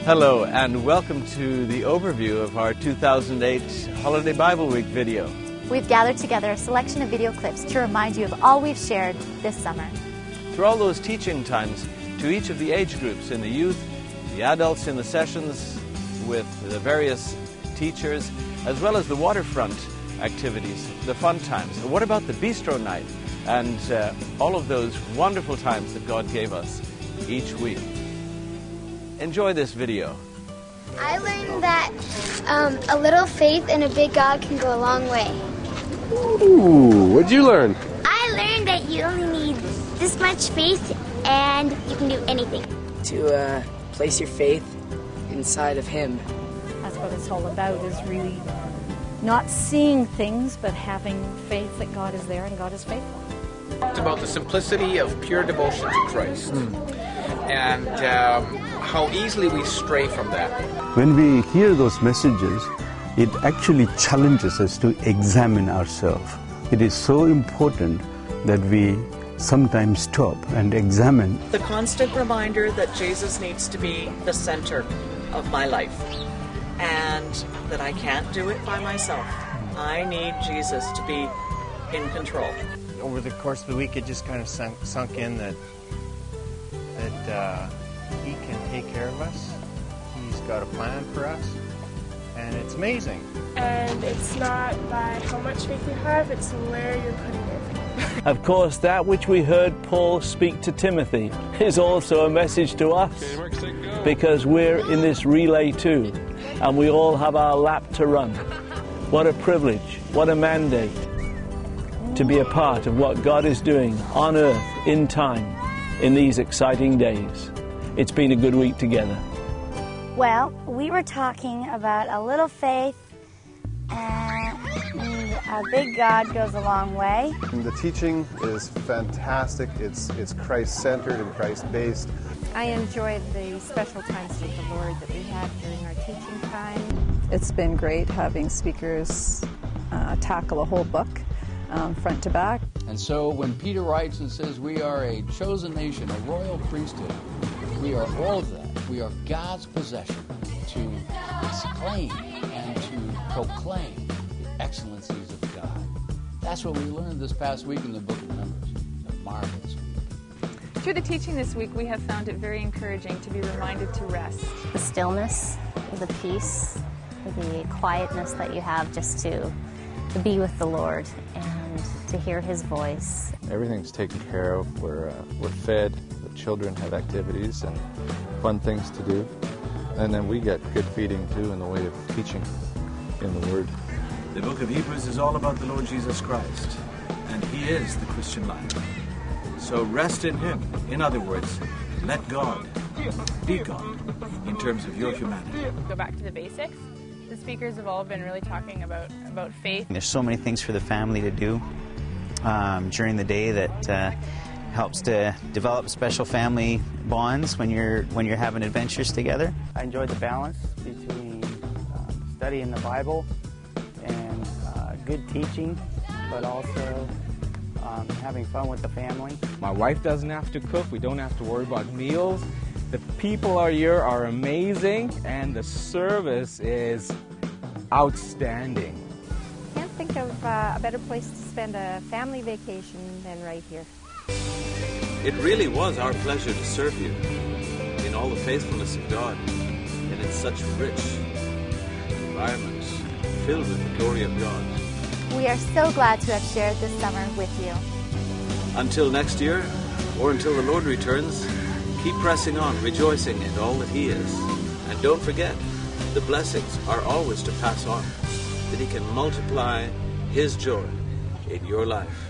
Hello and welcome to the overview of our 2008 Holiday Bible Week video. We've gathered together a selection of video clips to remind you of all we've shared this summer. Through all those teaching times, to each of the age groups in the youth, the adults in the sessions with the various teachers, as well as the waterfront activities, the fun times. What about the bistro night and all of those wonderful times that God gave us each week? Enjoy this video. I learned that a little faith in a big God can go a long way. Ooh, what'd you learn? I learned that you only need this much faith and you can do anything. To place your faith inside of Him. That's what it's all about, is really not seeing things, but having faith that God is there and God is faithful. It's about the simplicity of pure devotion to Christ and how easily we stray from that. When we hear those messages, it actually challenges us to examine ourselves. It is so important that we sometimes stop and examine. The constant reminder that Jesus needs to be the center of my life and that I can't do it by myself. I need Jesus to be in control. Over the course of the week, it just kind of sunk in that He can take care of us. He's got a plan for us, and it's amazing. And it's not by how much faith you have, it's where you're putting it. Of course, that which we heard Paul speak to Timothy is also a message to us, because we're in this relay too, and we all have our lap to run. What a privilege, what a mandate to be a part of what God is doing on earth in time in these exciting days. It's been a good week together. Well, we were talking about a little faith and a big God goes a long way. The teaching is fantastic. It's Christ-centered and Christ-based. I enjoyed the special times with the Lord that we had during our teaching time. It's been great having speakers tackle a whole book front to back. And so when Peter writes and says we are a chosen nation, a royal priesthood, we are all of that. We are God's possession to exclaim and to proclaim the excellencies of God. That's what we learned this past week in the book of Numbers. A marvelous week. Through the teaching this week, we have found it very encouraging to be reminded to rest. The stillness, the peace, the quietness that you have just to be with the Lord and to hear His voice. Everything's taken care of. We're fed. The children have activities and fun things to do. And then we get good feeding too in the way of teaching in the Word. The book of Hebrews is all about the Lord Jesus Christ, and He is the Christian life. So rest in Him. In other words, let God be God in terms of your humanity. Go back to the basics. The speakers have all been really talking about faith. There's so many things for the family to do during the day that helps to develop special family bonds when you're having adventures together. I enjoyed the balance between studying the Bible and good teaching, but also having fun with the family. My wife doesn't have to cook. We don't have to worry about meals. The people here are amazing, and the service is outstanding. Can't think of a better place to spend a family vacation than right here. It really was our pleasure to serve you in all the faithfulness of God and in such rich environment filled with the glory of God. We are so glad to have shared this summer with you. Until next year, or until the Lord returns, keep pressing on, rejoicing in all that He is. And don't forget, the blessings are always to pass on, that He can multiply His joy in your life.